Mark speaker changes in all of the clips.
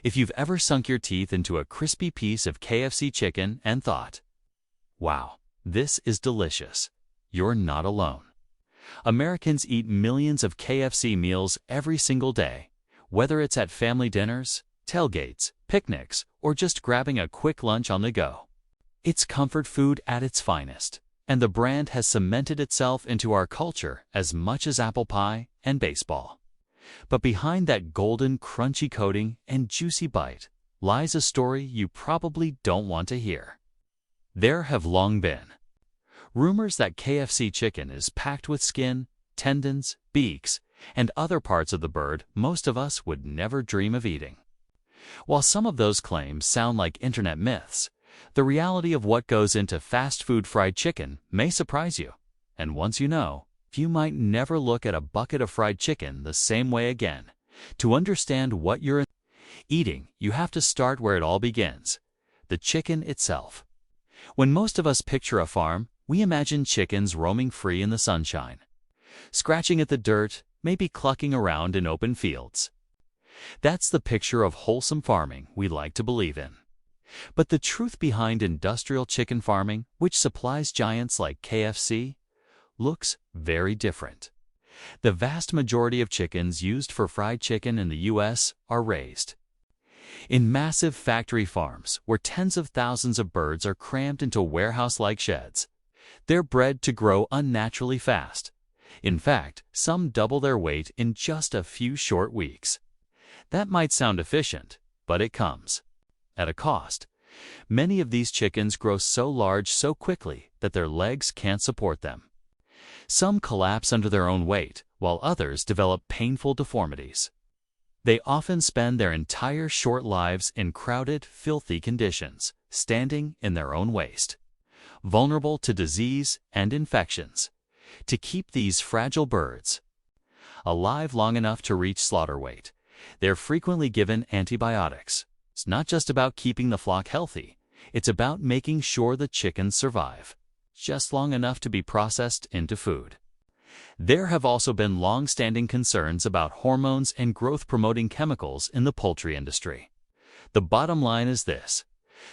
Speaker 1: If you've ever sunk your teeth into a crispy piece of KFC chicken and thought, "Wow, this is delicious," you're not alone. Americans eat millions of KFC meals every single day, whether it's at family dinners, tailgates, picnics, or just grabbing a quick lunch on the go. It's comfort food at its finest, and the brand has cemented itself into our culture as much as apple pie and baseball. But behind that golden, crunchy coating and juicy bite lies a story you probably don't want to hear. There have long been rumors that KFC chicken is packed with skin, tendons, beaks, and other parts of the bird most of us would never dream of eating. While some of those claims sound like internet myths, the reality of what goes into fast food fried chicken may surprise you. And once you know, you might never look at a bucket of fried chicken the same way again. To understand what you're eating, you have to start where it all begins: the chicken itself. When most of us picture a farm, we imagine chickens roaming free in the sunshine, scratching at the dirt, maybe clucking around in open fields. That's the picture of wholesome farming we like to believe in. But the truth behind industrial chicken farming, which supplies giants like KFC, looks very different. The vast majority of chickens used for fried chicken in the U.S. are raised in massive factory farms where tens of thousands of birds are crammed into warehouse-like sheds. They're bred to grow unnaturally fast. In fact, some double their weight in just a few short weeks. That might sound efficient, but it comes at a cost. Many of these chickens grow so large so quickly that their legs can't support them. Some collapse under their own weight, while others develop painful deformities. They often spend their entire short lives in crowded, filthy conditions, standing in their own waste, vulnerable to disease and infections. To keep these fragile birds alive long enough to reach slaughter weight, they're frequently given antibiotics. It's not just about keeping the flock healthy, it's about making sure the chickens survive just long enough to be processed into food. There have also been long-standing concerns about hormones and growth-promoting chemicals in the poultry industry. The bottom line is this: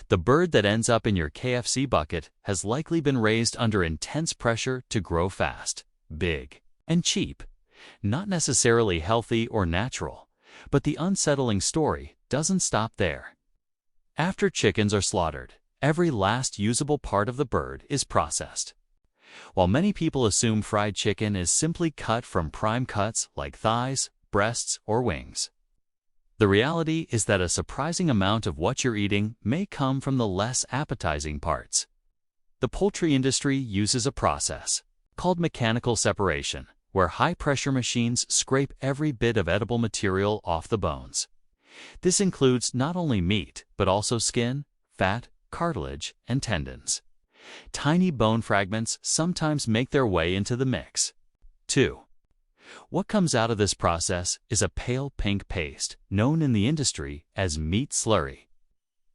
Speaker 1: the bird that ends up in your KFC bucket has likely been raised under intense pressure to grow fast, big, and cheap. Not necessarily healthy or natural, but the unsettling story doesn't stop there. After chickens are slaughtered, every last usable part of the bird is processed. While many people assume fried chicken is simply cut from prime cuts like thighs, breasts, or wings, the reality is that a surprising amount of what you're eating may come from the less appetizing parts. The poultry industry uses a process called mechanical separation, where high-pressure machines scrape every bit of edible material off the bones. This includes not only meat, but also skin, fat, cartilage, and tendons. Tiny bone fragments sometimes make their way into the mix, too. What comes out of this process is a pale pink paste, known in the industry as meat slurry.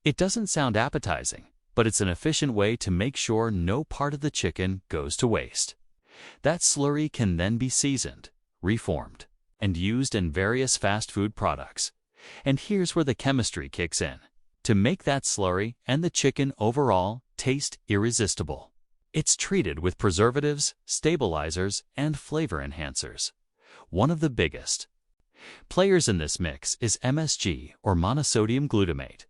Speaker 1: It doesn't sound appetizing, but it's an efficient way to make sure no part of the chicken goes to waste. That slurry can then be seasoned, reformed, and used in various fast food products. And here's where the chemistry kicks in to make that slurry and the chicken overall taste irresistible. It's treated with preservatives, stabilizers, and flavor enhancers. One of the biggest players in this mix is MSG, or monosodium glutamate.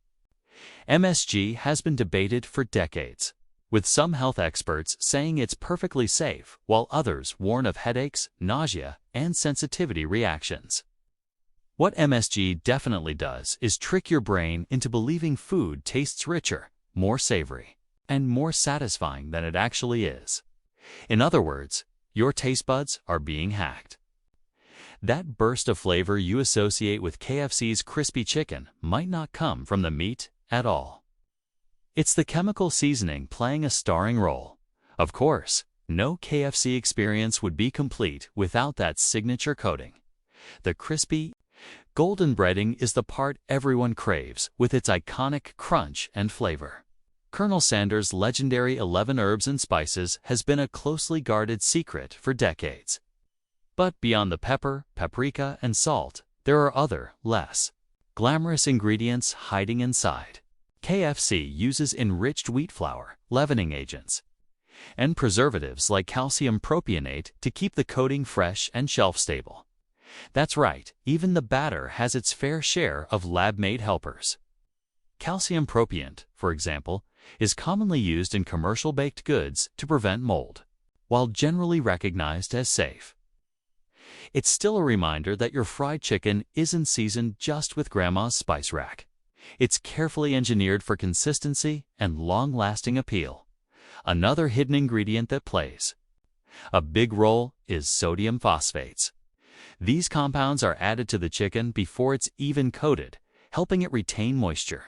Speaker 1: MSG has been debated for decades, with some health experts saying it's perfectly safe, while others warn of headaches, nausea, and sensitivity reactions. What MSG definitely does is trick your brain into believing food tastes richer, more savory, and more satisfying than it actually is. In other words, your taste buds are being hacked. That burst of flavor you associate with KFC's crispy chicken might not come from the meat at all. It's the chemical seasoning playing a starring role. Of course, no KFC experience would be complete without that signature coating. The crispy, golden breading is the part everyone craves, with its iconic crunch and flavor. Colonel Sanders' legendary 11 herbs and spices has been a closely guarded secret for decades. But beyond the pepper, paprika, and salt, there are other, less glamorous ingredients hiding inside. KFC uses enriched wheat flour, leavening agents, and preservatives like calcium propionate to keep the coating fresh and shelf-stable. That's right, even the batter has its fair share of lab-made helpers. Calcium propionate, for example, is commonly used in commercial baked goods to prevent mold, while generally recognized as safe. It's still a reminder that your fried chicken isn't seasoned just with Grandma's spice rack. It's carefully engineered for consistency and long-lasting appeal. Another hidden ingredient that plays a big role is sodium phosphates. These compounds are added to the chicken before it's even coated, helping it retain moisture.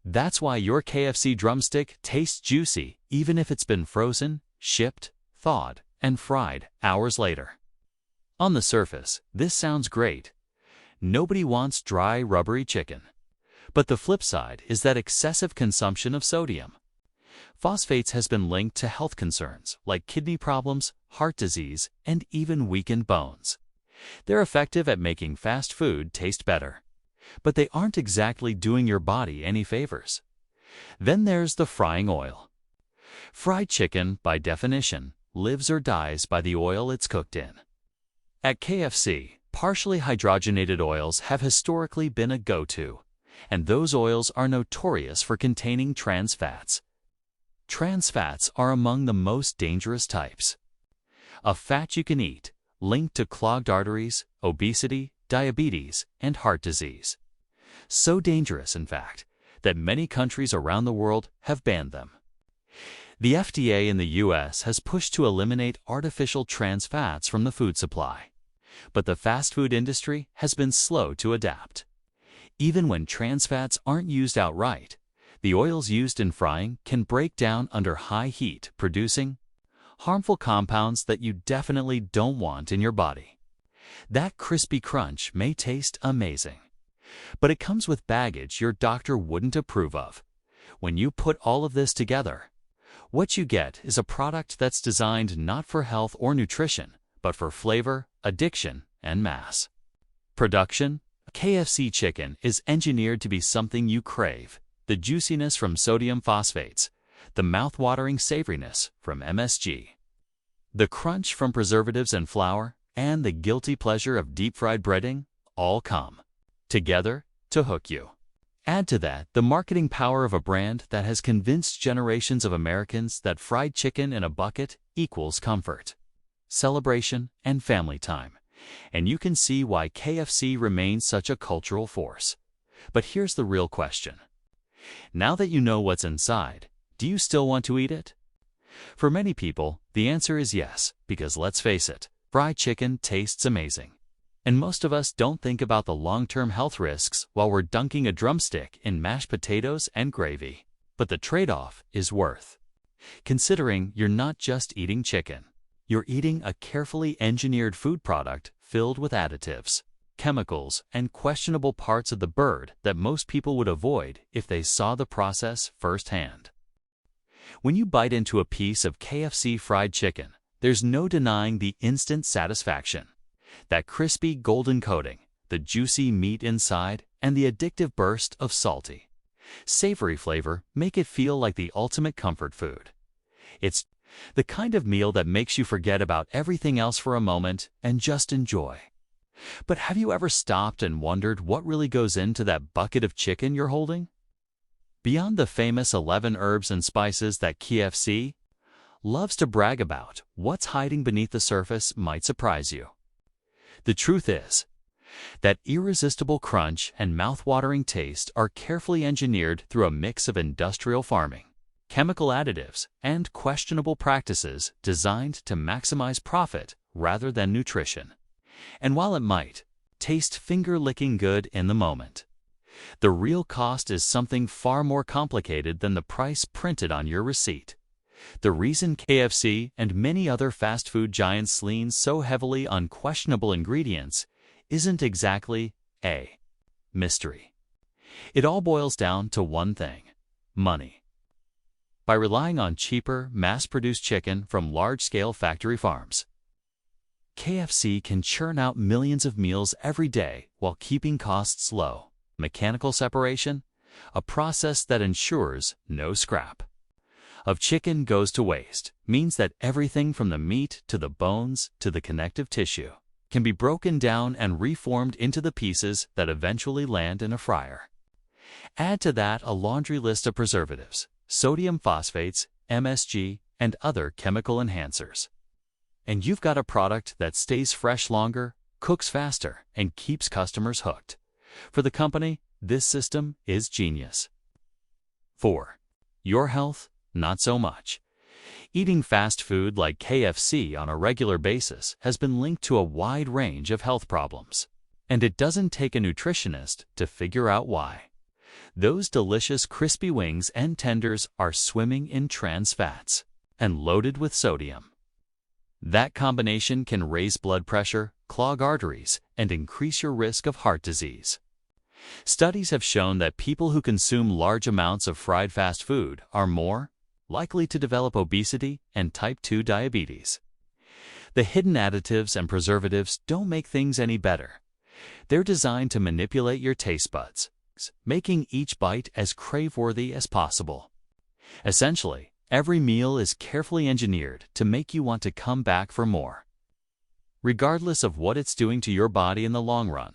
Speaker 1: That's why your KFC drumstick tastes juicy even if it's been frozen, shipped, thawed, and fried hours later. On the surface, this sounds great. Nobody wants dry, rubbery chicken. But the flip side is that excessive consumption of sodium phosphates has been linked to health concerns like kidney problems, heart disease, and even weakened bones. They're effective at making fast food taste better, but they aren't exactly doing your body any favors. Then there's the frying oil. Fried chicken, by definition, lives or dies by the oil it's cooked in. At KFC, partially hydrogenated oils have historically been a go-to, and those oils are notorious for containing trans fats. Trans fats are among the most dangerous types of fat you can eat, linked to clogged arteries, obesity, diabetes, and heart disease. So dangerous, in fact, that many countries around the world have banned them. The FDA in the U.S. has pushed to eliminate artificial trans fats from the food supply, but the fast food industry has been slow to adapt. Even when trans fats aren't used outright, the oils used in frying can break down under high heat, producing harmful compounds that you definitely don't want in your body. That crispy crunch may taste amazing, but it comes with baggage your doctor wouldn't approve of. When you put all of this together, what you get is a product that's designed not for health or nutrition, but for flavor, addiction, and mass production. KFC chicken is engineered to be something you crave: the juiciness from sodium phosphates, the mouth-watering savoriness from MSG, the crunch from preservatives and flour, and the guilty pleasure of deep-fried breading all come together to hook you. Add to that the marketing power of a brand that has convinced generations of Americans that fried chicken in a bucket equals comfort, celebration, and family time, and you can see why KFC remains such a cultural force. But here's the real question. Now that you know what's inside, do you still want to eat it? For many people, the answer is yes, because let's face it, fried chicken tastes amazing. And most of us don't think about the long-term health risks while we're dunking a drumstick in mashed potatoes and gravy. But the trade-off is worth considering. You're not just eating chicken. You're eating a carefully engineered food product filled with additives, chemicals, and questionable parts of the bird that most people would avoid if they saw the process firsthand. When you bite into a piece of KFC fried chicken, there's no denying the instant satisfaction. That crispy golden coating, the juicy meat inside, and the addictive burst of salty, savory flavor make it feel like the ultimate comfort food. It's the kind of meal that makes you forget about everything else for a moment and just enjoy. But have you ever stopped and wondered what really goes into that bucket of chicken you're holding? Beyond the famous 11 herbs and spices that KFC loves to brag about, what's hiding beneath the surface might surprise you. The truth is that irresistible crunch and mouth-watering taste are carefully engineered through a mix of industrial farming, chemical additives, and questionable practices designed to maximize profit rather than nutrition. And while it might taste finger-licking good in the moment, the real cost is something far more complicated than the price printed on your receipt. The reason KFC and many other fast food giants lean so heavily on questionable ingredients isn't exactly a mystery. It all boils down to one thing: money. By relying on cheaper, mass-produced chicken from large-scale factory farms, KFC can churn out millions of meals every day while keeping costs low. mechanical separation, a process that ensures no scrap of chicken goes to waste, means that everything from the meat to the bones to the connective tissue can be broken down and reformed into the pieces that eventually land in a fryer. Add to that a laundry list of preservatives, sodium phosphates, MSG, and other chemical enhancers, and you've got a product that stays fresh longer, cooks faster, and keeps customers hooked. For the company, this system is genius. 4. Your health, not so much. Eating fast food like KFC on a regular basis has been linked to a wide range of health problems, and it doesn't take a nutritionist to figure out why. Those delicious crispy wings and tenders are swimming in trans fats and loaded with sodium. That combination can raise blood pressure, clog arteries, and increase your risk of heart disease. Studies have shown that people who consume large amounts of fried fast food are more likely to develop obesity and type 2 diabetes. The hidden additives and preservatives don't make things any better. They're designed to manipulate your taste buds, making each bite as crave-worthy as possible. Essentially, every meal is carefully engineered to make you want to come back for more, regardless of what it's doing to your body in the long run,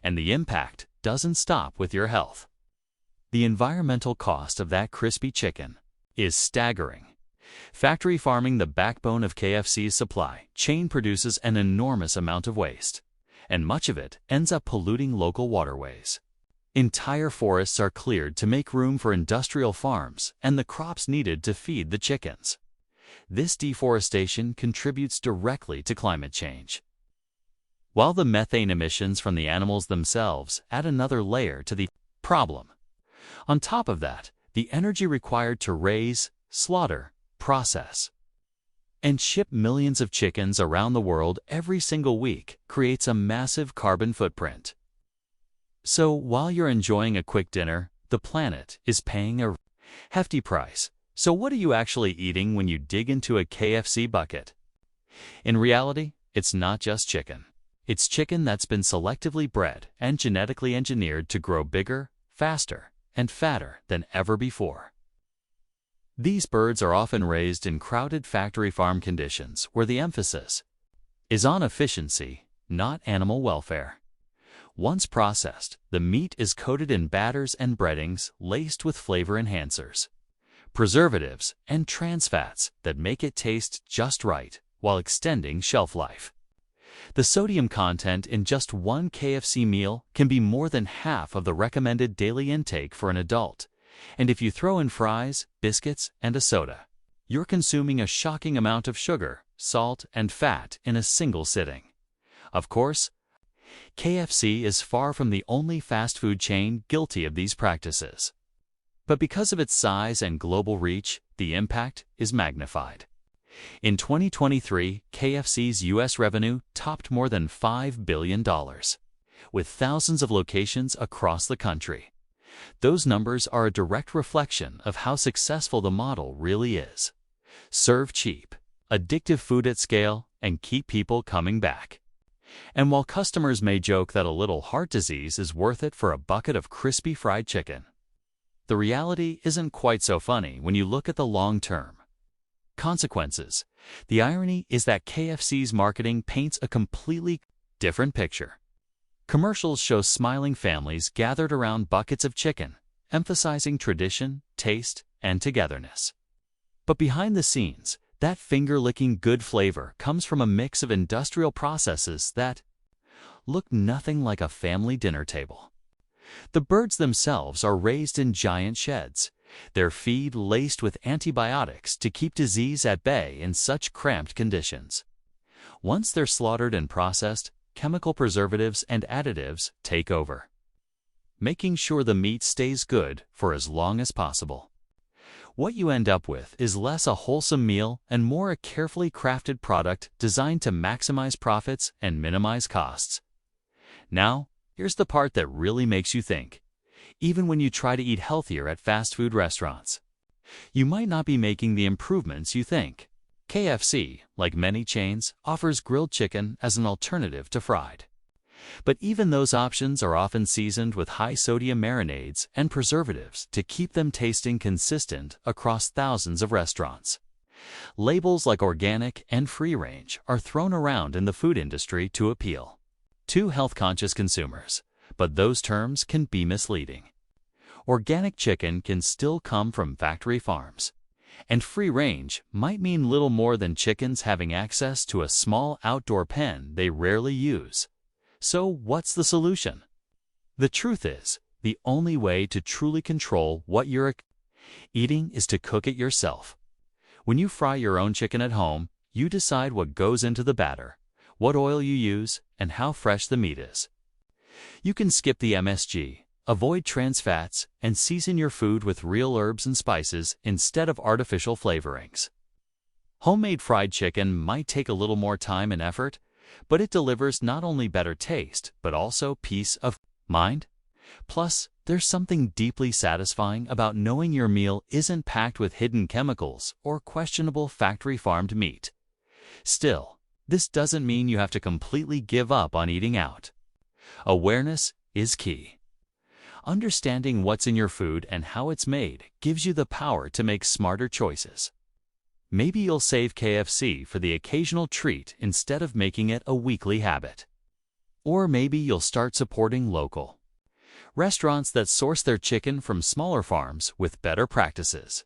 Speaker 1: and the impact doesn't stop with your health. The environmental cost of that crispy chicken is staggering. Factory farming, the backbone of KFC's supply chain, produces an enormous amount of waste, and much of it ends up polluting local waterways. Entire forests are cleared to make room for industrial farms and the crops needed to feed the chickens. This deforestation contributes directly to climate change, while the methane emissions from the animals themselves add another layer to the problem. On top of that, the energy required to raise, slaughter, process, and ship millions of chickens around the world every single week creates a massive carbon footprint. So while you're enjoying a quick dinner, the planet is paying a hefty price. So what are you actually eating when you dig into a KFC bucket? In reality, it's not just chicken. It's chicken that's been selectively bred and genetically engineered to grow bigger, faster, and fatter than ever before. These birds are often raised in crowded factory farm conditions where the emphasis is on efficiency, not animal welfare. Once processed, the meat is coated in batters and breadings laced with flavor enhancers, preservatives, and trans fats that make it taste just right while extending shelf life. The sodium content in just one KFC meal can be more than half of the recommended daily intake for an adult, and if you throw in fries, biscuits, and a soda, you're consuming a shocking amount of sugar, salt, and fat in a single sitting. Of course, KFC is far from the only fast food chain guilty of these practices. But because of its size and global reach, the impact is magnified. In 2023, KFC's U.S. revenue topped more than $5 billion, with thousands of locations across the country. Those numbers are a direct reflection of how successful the model really is. Serve cheap, addictive food at scale, and keep people coming back. And while customers may joke that a little heart disease is worth it for a bucket of crispy fried chicken, the reality isn't quite so funny when you look at the long-term consequences. The irony is that KFC's marketing paints a completely different picture. Commercials show smiling families gathered around buckets of chicken, emphasizing tradition, taste, and togetherness. But behind the scenes, that finger-licking good flavor comes from a mix of industrial processes that look nothing like a family dinner table. The birds themselves are raised in giant sheds, their feed laced with antibiotics to keep disease at bay in such cramped conditions. Once they're slaughtered and processed, chemical preservatives and additives take over, making sure the meat stays good for as long as possible. What you end up with is less a wholesome meal and more a carefully crafted product designed to maximize profits and minimize costs. Now, here's the part that really makes you think. Even when you try to eat healthier at fast food restaurants, you might not be making the improvements you think. KFC, like many chains, offers grilled chicken as an alternative to fried. But even those options are often seasoned with high-sodium marinades and preservatives to keep them tasting consistent across thousands of restaurants. Labels like organic and free-range are thrown around in the food industry to appeal to health-conscious consumers, but those terms can be misleading. Organic chicken can still come from factory farms, and free-range might mean little more than chickens having access to a small outdoor pen they rarely use. So what's the solution? The truth is, the only way to truly control what you're eating is to cook it yourself. When you fry your own chicken at home, you decide what goes into the batter, what oil you use, and how fresh the meat is. You can skip the MSG, avoid trans fats, and season your food with real herbs and spices instead of artificial flavorings. Homemade fried chicken might take a little more time and effort, but it delivers not only better taste, but also peace of mind. Plus, there's something deeply satisfying about knowing your meal isn't packed with hidden chemicals or questionable factory-farmed meat. Still, this doesn't mean you have to completely give up on eating out. Awareness is key. Understanding what's in your food and how it's made gives you the power to make smarter choices. Maybe you'll save KFC for the occasional treat instead of making it a weekly habit. Or maybe you'll start supporting local restaurants that source their chicken from smaller farms with better practices.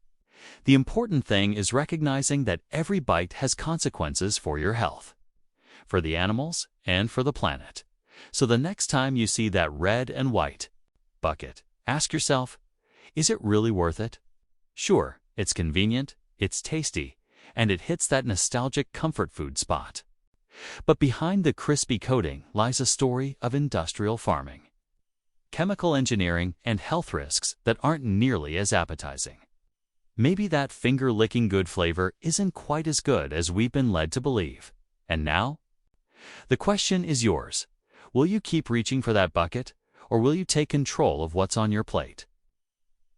Speaker 1: The important thing is recognizing that every bite has consequences for your health, for the animals, and for the planet. So the next time you see that red and white bucket, ask yourself, is it really worth it? Sure, it's convenient, it's tasty, and it hits that nostalgic comfort food spot. But behind the crispy coating lies a story of industrial farming, chemical engineering, and health risks that aren't nearly as appetizing. Maybe that finger-licking good flavor isn't quite as good as we've been led to believe. And now? The question is yours. Will you keep reaching for that bucket, or will you take control of what's on your plate?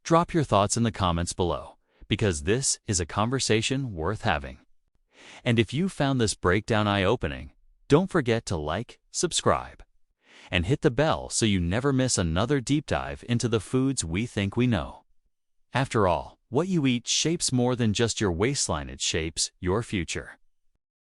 Speaker 1: Drop your thoughts in the comments below, because this is a conversation worth having. And if you found this breakdown eye-opening, don't forget to like, subscribe, and hit the bell so you never miss another deep dive into the foods we think we know. After all, what you eat shapes more than just your waistline, it shapes your future.